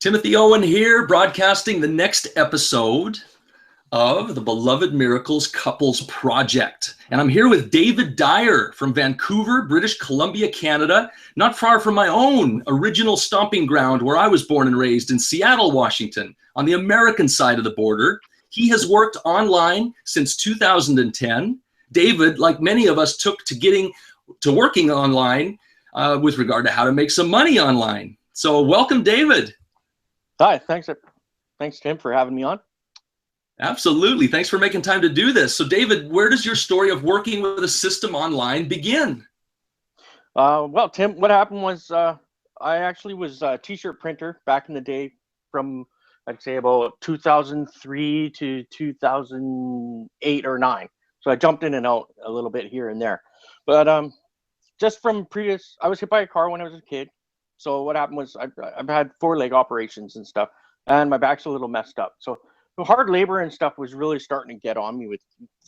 Timothy Owen here, broadcasting the next episode of the Beloved Miracles Couples Project. And I'm here with David Dyer from Vancouver, British Columbia, Canada, not far from my own original stomping ground where I was born and raised in Seattle, Washington, on the American side of the border. He has worked online since 2010. David, like many of us, took to working online with regard to how to make some money online. So welcome, David. Hi, thanks Tim for having me on. Absolutely. Thanks for making time to do this. So David, where does your story of working with a system online begin? Well, Tim, what happened was I actually was a t-shirt printer back in the day from, I'd say, about 2003 to 2008 or 9. So I jumped in and out a little bit here and there. But just from previous, I was hit by a car when I was a kid. So what happened was I've had 4-leg operations and stuff, and my back's a little messed up. So the hard labor and stuff was really starting to get on me with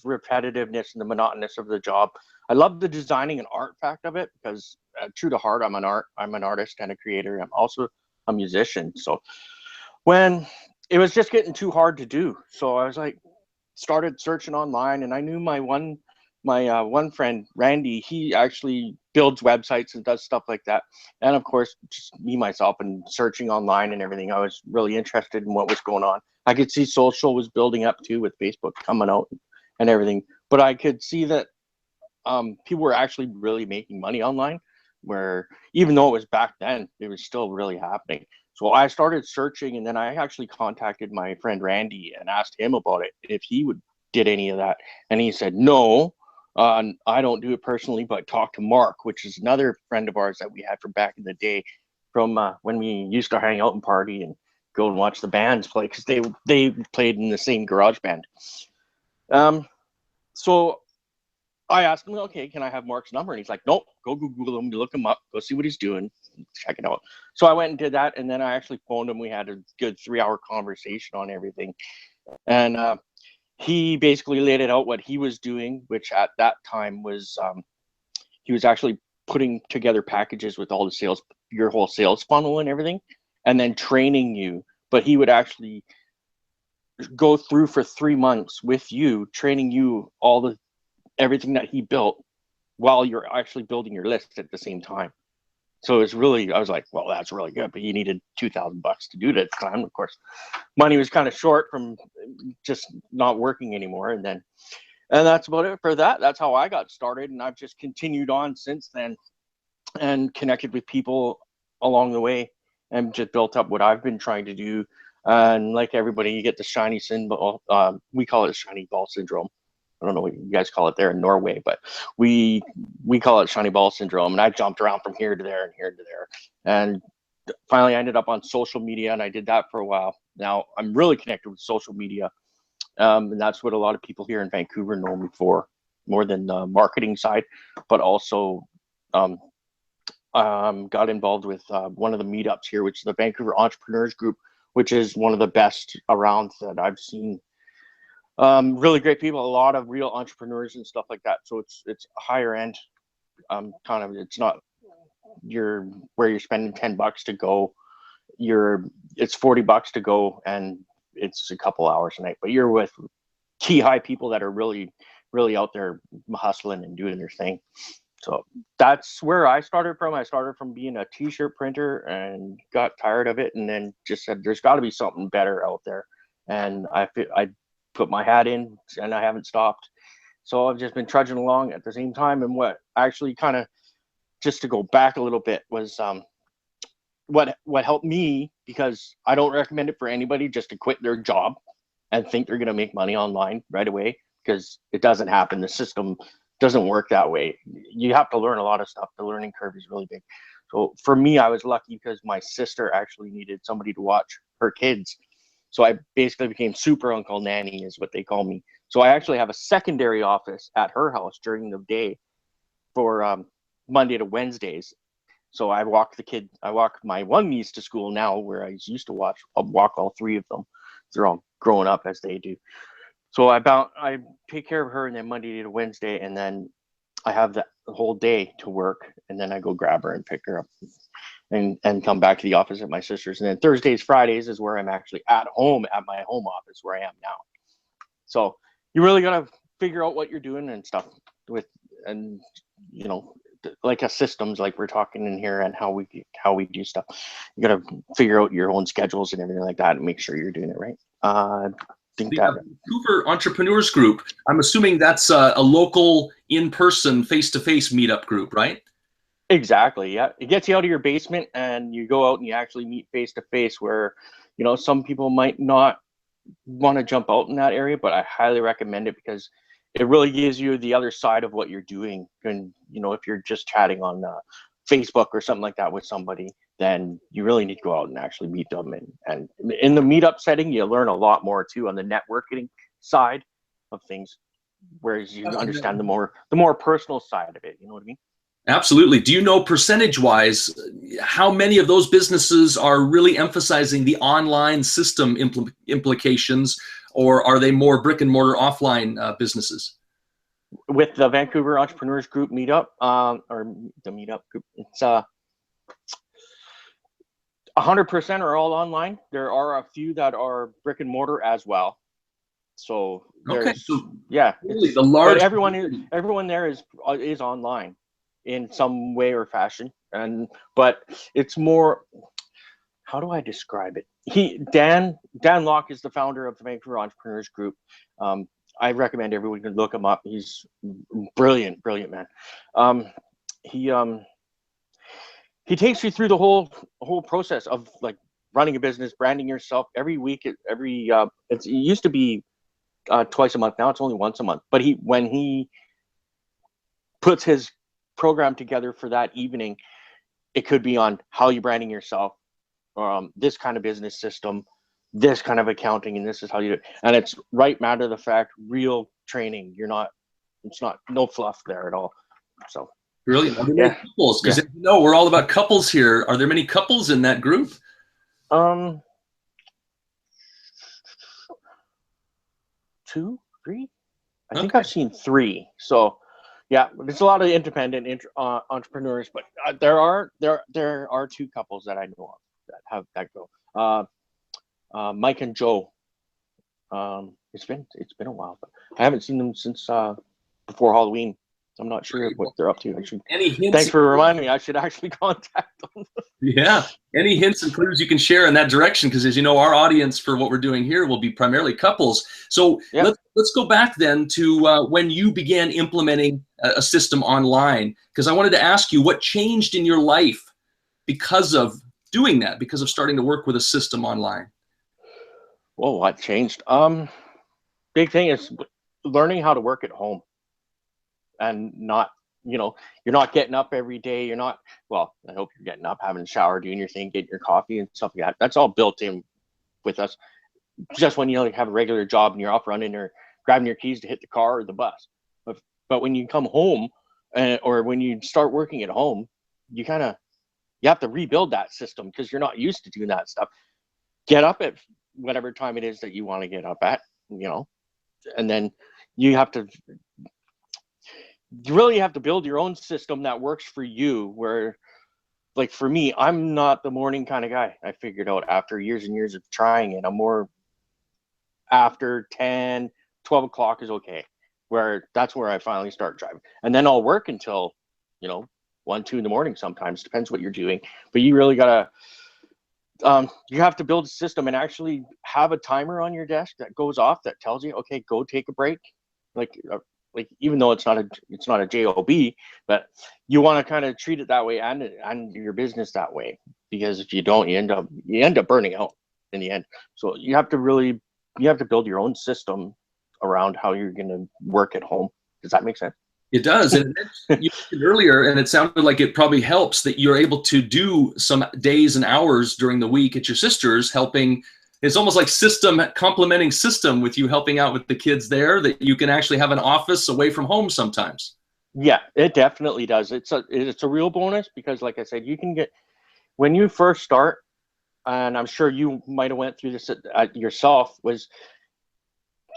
repetitiveness and the monotonous of the job. I love the designing and art fact of it because true to heart, I'm an artist and a creator. I'm also a musician. So when it was just getting too hard to do, so I was like, started searching online, and I knew my one friend, Randy, he actually builds websites and does stuff like that. And of course, just me, myself, and searching online and everything, I was really interested in what was going on. I could see social was building up too with Facebook coming out and everything. But I could see that people were actually really making money online, where even though it was back then, it was still really happening. So I started searching, and then I actually contacted my friend Randy and asked him about it, if he did any of that. And he said, no, I don't do it personally, but talk to Mark, which is another friend of ours that we had from back in the day, from when we used to hang out and party and go and watch the bands play, because they played in the same garage band. So I asked him, okay, can I have Mark's number? And he's like, nope, go Google him, look him up, go see what he's doing, check it out. So I went and did that, and then I actually phoned him. We had a good 3-hour conversation on everything. And he basically laid it out what he was doing, which at that time was he was actually putting together packages with all the sales, your whole sales funnel and everything, and then training you. But he would actually go through for 3 months with you, training you everything that he built while you're actually building your list at the same time. So it's really, I was like, well, that's really good, but he needed $2,000 to do it at the time. Of course, money was kind of short from just not working anymore. And that's about it for that. That's how I got started. And I've just continued on since then and connected with people along the way and just built up what I've been trying to do. And like everybody, you get the shiny symbol. We call it shiny ball syndrome. I don't know what you guys call it there in Norway, but we call it shiny ball syndrome. And I jumped around from here to there and here to there. And finally I ended up on social media, and I did that for a while. Now I'm really connected with social media. And that's what a lot of people here in Vancouver know me for, more than the marketing side, but also got involved with one of the meetups here, which is the Vancouver Entrepreneurs Group, which is one of the best around that I've seen. Really great people, a lot of real entrepreneurs and stuff like that. So it's higher end, kind of. It's not where you're spending $10 to go. It's $40 to go, and it's a couple hours a night. But you're with key high people that are really, really out there hustling and doing their thing. So that's where I started from. I started from being a t-shirt printer and got tired of it, and then just said, there's got to be something better out there. And I put my hat in, and I haven't stopped. So I've just been trudging along at the same time. And what actually kind of, just to go back a little bit, was what helped me, because I don't recommend it for anybody just to quit their job and think they're going to make money online right away, because it doesn't happen. The system doesn't work that way. You have to learn a lot of stuff. The learning curve is really big. So for me, I was lucky because my sister actually needed somebody to watch her kids. So I basically became super uncle nanny, is what they call me. So I actually have a secondary office at her house during the day for Monday to Wednesdays. So I walk my one niece to school now, where I used to walk all 3 of them. They're all growing up as they do. So I take care of her, and then Monday to Wednesday, and then I have the whole day to work, and then I go grab her and pick her up. and come back to the office at my sister's. And then Thursdays, Fridays is where I'm actually at home at my home office where I am now. So you really got to figure out what you're doing and stuff with, and you know, like a systems like we're talking in here and how we do stuff. You got to figure out your own schedules and everything like that and make sure you're doing it right. Think The that Vancouver Entrepreneurs Group, I'm assuming that's a local, in-person, face-to-face meetup group, right? exactly, yeah. It gets you out of your basement and you go out and you actually meet face to face, where, you know, some people might not want to jump out in that area, but I highly recommend it because it really gives you the other side of what you're doing. And, you know, if you're just chatting on Facebook or something like that with somebody, then you really need to go out and actually meet them. And in the meetup setting, you learn a lot more too on the networking side of things, whereas you understand the more personal side of it. You know what I mean? Absolutely. Do you know percentage-wise how many of those businesses are really emphasizing the online system implications, or are they more brick and mortar offline businesses? With the Vancouver Entrepreneurs Group meetup, or the meetup group, it's 100% are all online. There are a few that are brick and mortar as well. So there's, okay, so yeah, really the large, but everyone there is online in some way or fashion. But it's more, how do I describe it? Dan Lok is the founder of the Vancouver Entrepreneurs Group. I recommend everyone can look him up. He's brilliant man. He takes you through the whole process of like running a business, branding yourself every week. It used to be twice a month. Now it's only once a month. But when he puts his program together for that evening, it could be on how you're branding yourself, this kind of business system, this kind of accounting, and this is how you do it. And it's right matter of the fact, real training. It's not no fluff there at all. So brilliant. Are there many couples? Because you know, we're all about couples here. Are there many couples in that group? 2, 3. I think I've seen 3. So yeah, there's a lot of independent entrepreneurs, but there are 2 couples that I know of that go. Mike and Joe. It's been a while, but I haven't seen them since before Halloween. I'm not sure what they're up to. Thanks for reminding me. I should actually contact them. Yeah. Any hints and clues you can share in that direction? Because as you know, our audience for what we're doing here will be primarily couples. So let's go back then to when you began implementing a system online. Because I wanted to ask you what changed in your life because of doing that, because of starting to work with a system online. Well, what changed? Big thing is learning how to work at home. And not, you know, you're not getting up every day. You're not, well, I hope you're getting up, having a shower, doing your thing, getting your coffee and stuff like that. That's all built in with us. Just when you have a regular job and you're up running or grabbing your keys to hit the car or the bus. But when you come home or when you start working at home, you have to rebuild that system because you're not used to doing that stuff. Get up at whatever time it is that you want to get up at, you know, and then you really have to build your own system that works for you, where, like for me, I'm not the morning kind of guy. I figured out after years and years of trying it, I'm more after 10, 12 o'clock is okay, where that's where I finally start driving. And then I'll work until, you know, 1, 2 in the morning sometimes, depends what you're doing. But you really gotta, you have to build a system and actually have a timer on your desk that goes off that tells you, okay, go take a break. Like even though it's not a job, but you want to kind of treat it that way and your business that way, because if you don't, you end up burning out in the end. So you have to build your own system around how you're going to work at home. Does that make sense? It does. And you mentioned earlier, and it sounded like it probably helps that you're able to do some days and hours during the week at your sister's, helping. It's almost like complementing system with you helping out with the kids there, that you can actually have an office away from home sometimes. Yeah, it definitely does. It's a real bonus because, like I said, you can get, when you first start, and I'm sure you might have went through this yourself, was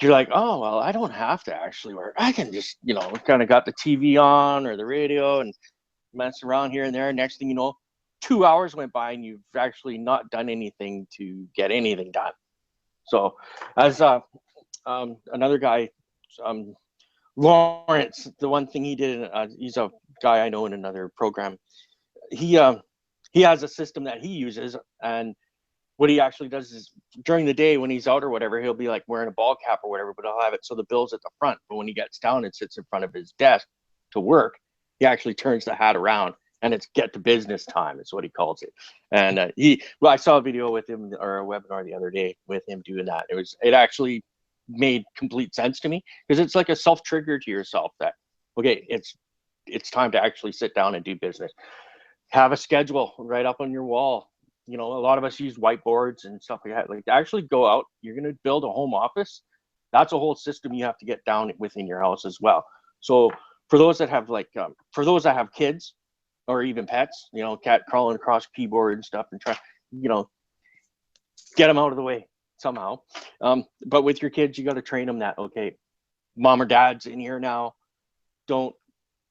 you're like, oh, well, I don't have to actually work. I can just, you know, kind of got the TV on or the radio and mess around here and there. Next thing you know, 2 hours went by and you've actually not done anything to get anything done. So as another guy, Lawrence, the one thing he did, he's a guy I know in another program. He has a system that he uses, and what he actually does is during the day when he's out or whatever, he'll be like wearing a ball cap or whatever, but he'll have it so the bill's at the front. But when he gets down and sits in front of his desk to work, he actually turns the hat around, and it's get to business time is what he calls it. And I saw a video with him, or a webinar the other day with him doing that. It actually made complete sense to me, because it's like a self-trigger to yourself that, okay, it's time to actually sit down and do business. Have a schedule right up on your wall. You know, a lot of us use whiteboards and stuff like that. Like, to actually go out, you're going to build a home office. That's a whole system you have to get down within your house as well. So for those that have kids or even pets, you know, cat crawling across keyboard and stuff, and try, you know, get them out of the way somehow. But with your kids, you got to train them that, okay, mom or dad's in here now.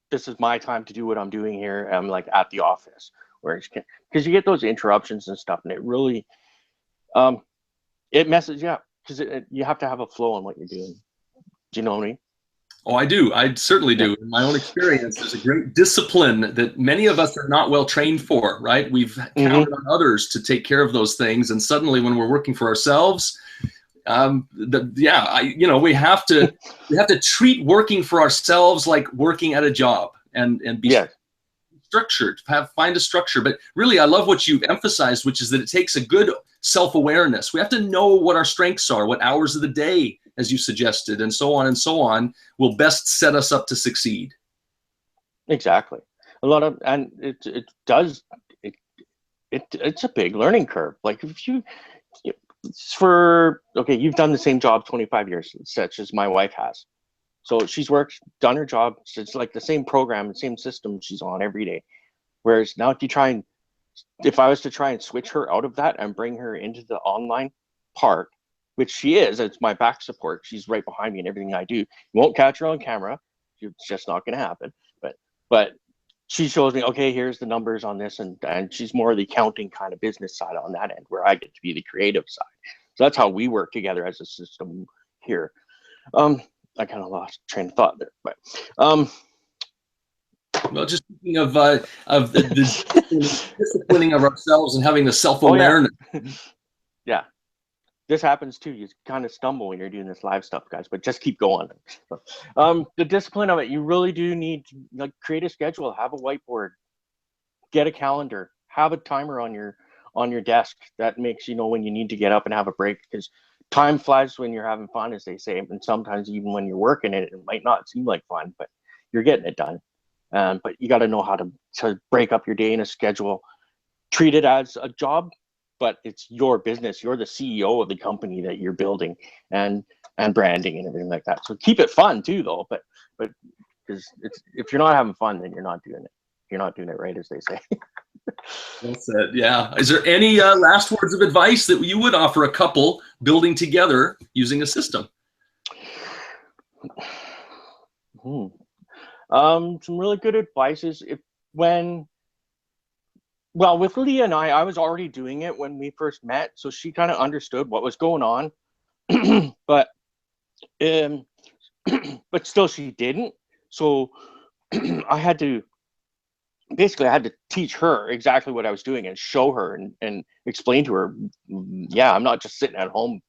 This is my time to do what I'm doing here. I'm like at the office, because you get those interruptions and stuff, and it really, it messes you up, because you have to have a flow on what you're doing. Do you know what I mean? Oh, I do. I certainly do. In my own experience, there's a great discipline that many of us are not well trained for, right? We've counted on others to take care of those things. And suddenly when we're working for ourselves, we have to treat working for ourselves like working at a job, and be structured, find a structure. But really, I love what you've emphasized, which is that it takes a good self-awareness. We have to know what our strengths are, what hours of the day, as you suggested, and so on, will best set us up to succeed. Exactly. And it's a big learning curve. Like, if you've done the same job 25 years, such as my wife has. So she's done her job. So it's like the same program, the same system she's on every day. Whereas now, if I was to try and switch her out of that and bring her into the online part, which she is, it's my back support. She's right behind me in everything I do. You won't catch her on camera. It's just not going to happen. But she shows me, okay, here's the numbers on this, and she's more the accounting kind of business side on that end, where I get to be the creative side. So that's how we work together as a system here. I kind of lost train of thought there, but well, just speaking of the disciplining of ourselves and having the self-awareness. Yeah. This happens too. You kind of stumble when you're doing this live stuff, guys, but just keep going. The discipline of it, you really do need to create a schedule, have a whiteboard, get a calendar, have a timer on your desk that makes you know when you need to get up and have a break, because time flies when you're having fun, as they say. And sometimes even when you're working it might not seem like fun, but you're getting it done. But you got to know how to break up your day in a schedule, treat it as a job, but it's your business. You're the CEO of the company that you're building and branding and everything like that. So keep it fun too, though. But because if you're not having fun, then you're not doing it. You're not doing it right, as they say. Well said. Yeah. Is there any last words of advice that you would offer a couple building together using a system? Some really good advice is with Leah and I was already doing it when we first met, so she kind of understood what was going on, but still she didn't. So I had to teach her exactly what I was doing and show her and explain to her, yeah, I'm not just sitting at home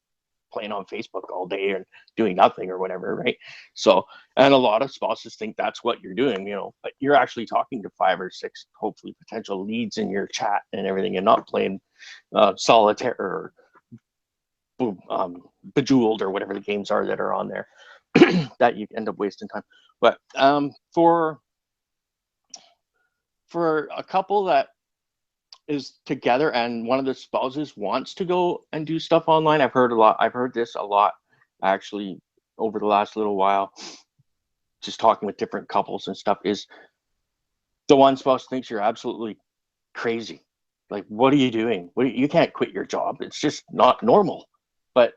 playing on Facebook all day and doing nothing or whatever, right? So, and a lot of spouses think that's what you're doing, but you're actually talking to 5 or 6 hopefully potential leads in your chat and everything, and not playing solitaire or Bejeweled or whatever the games are that are on there that you end up wasting time. But for a couple that is together and one of the spouses wants to go and do stuff online, I've heard this a lot actually over the last little while, just talking with different couples and stuff, is the one spouse thinks you're absolutely crazy. Like, what are you doing? You can't quit your job. It's just not normal. But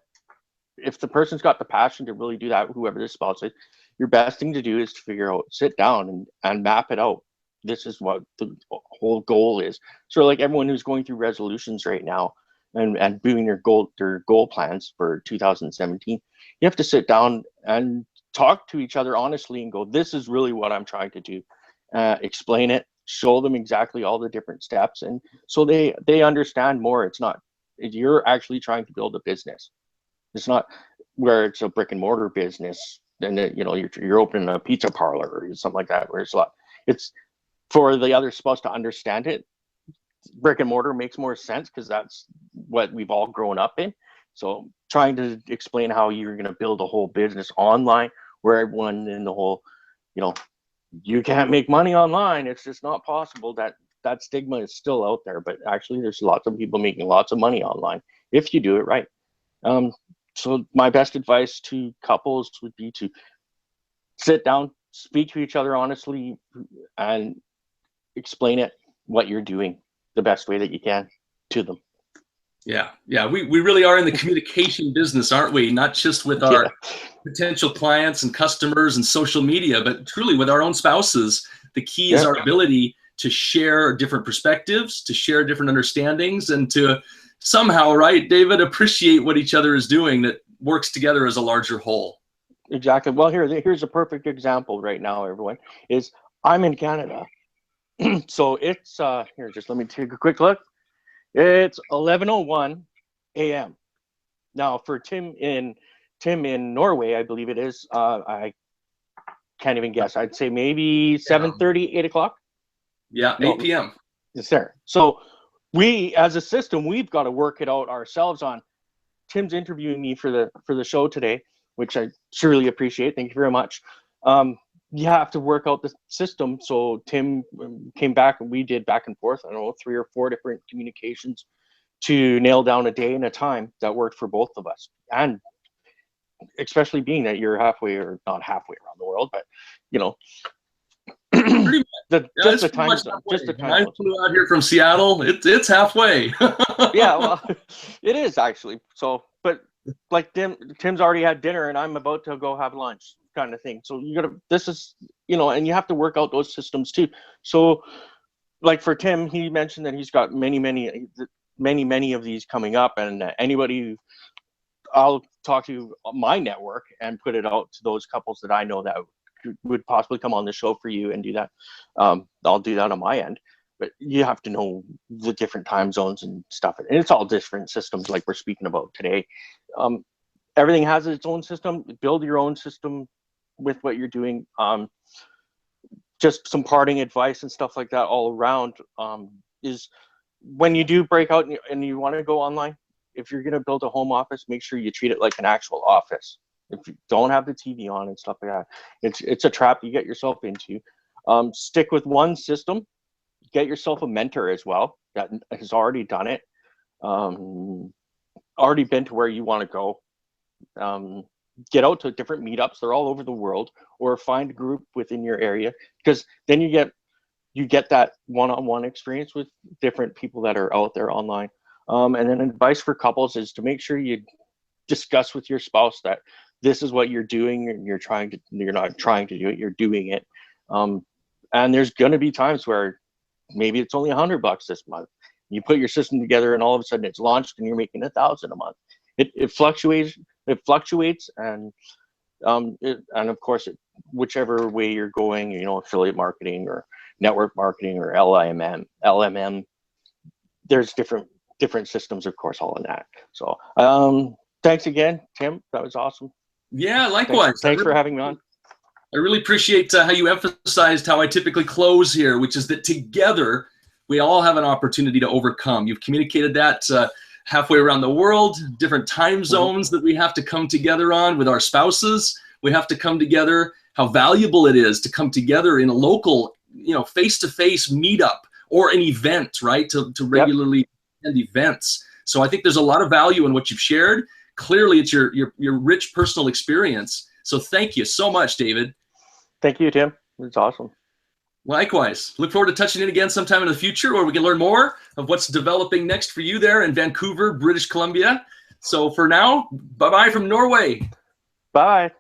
if the person's got the passion to really do that, whoever this spouse is, your best thing to do is to sit down and map it out. this is what the whole goal is. So like everyone who's going through resolutions right now and doing their goal plans for 2017, you have to sit down and talk to each other honestly and go, this is really what I'm trying to do. Explain it, show them exactly all the different steps, and so they understand more. It's not, you're actually trying to build a business. It's not where it's a brick and mortar business and you're opening a pizza parlor or something like that, where it's for the other spouse to understand it. Brick and mortar makes more sense because that's what we've all grown up in. So trying to explain how you're going to build a whole business online where everyone in the whole, you can't make money online, it's just not possible. That stigma is still out there, but actually there's lots of people making lots of money online if you do it right. So my best advice to couples would be to sit down, speak to each other honestly, and explain what you're doing the best way that you can to them. Yeah, we really are in the communication business, aren't we? Not just with our potential clients and customers and social media, but truly with our own spouses. The key is our ability to share different perspectives, to share different understandings, and to somehow, right, David, appreciate what each other is doing that works together as a larger whole. Exactly. Well, here's a perfect example right now, everyone, is I'm in Canada. So it's, here, just let me take a quick look. It's 11:01 a.m. Now for Tim in Norway, I believe it is, I can't even guess. I'd say maybe 7:30, 8 o'clock. Yeah, 8 p.m. Yes, sir. So we, as a system, we've got to work it out ourselves on. Tim's interviewing me for the show today, which I surely appreciate. Thank you very much. You have to work out the system. So Tim came back and we did back and forth, I don't know, 3 or 4 different communications to nail down a day and a time that worked for both of us. And especially being that you're halfway, or not halfway around the world, but just the time zone. I flew out here from Seattle. It's halfway. Yeah, well, it is actually. So, but like Tim's already had dinner and I'm about to go have lunch, kind of thing. So this is, and you have to work out those systems too. So like for Tim, he mentioned that he's got many of these coming up, and anybody, I'll talk to my network and put it out to those couples that I know that would possibly come on the show for you and do that. I'll do that on my end, but you have to know the different time zones and stuff. And it's all different systems like we're speaking about today. Everything has its own system. Build your own system with what you're doing. Just some parting advice and stuff like that all around is when you do break out and you want to go online, if you're going to build a home office, make sure you treat it like an actual office. If you don't have the TV on and stuff like that, it's a trap you get yourself into. Stick with one system. Get yourself a mentor as well that has already done it, already been to where you want to go. Get out to different meetups. They're all over the world, or find a group within your area, because then you get that one-on-one experience with different people that are out there online. And then advice for couples is to make sure you discuss with your spouse that this is what you're doing, and you're not trying to do it, you're doing it. And there's going to be times where maybe it's only $100 this month. You put your system together and all of a sudden it's launched and you're making $1,000 a month. It fluctuates, and of course, whichever way you're going, affiliate marketing or network marketing or LMM, there's different systems, of course, all in that. So thanks again, Tim. That was awesome. Yeah, likewise. Thanks for having me on. I really appreciate how you emphasized how I typically close here, which is that together we all have an opportunity to overcome. You've communicated that halfway around the world, different time zones that we have to come together on with our spouses. We have to come together, how valuable it is to come together in a local, face-to-face meetup or an event, right? To regularly attend events. So I think there's a lot of value in what you've shared. Clearly, it's your rich personal experience. So thank you so much, David. Thank you, Tim. It's awesome. Likewise. Look forward to touching it again sometime in the future where we can learn more of what's developing next for you there in Vancouver, British Columbia. So for now, bye-bye from Norway. Bye.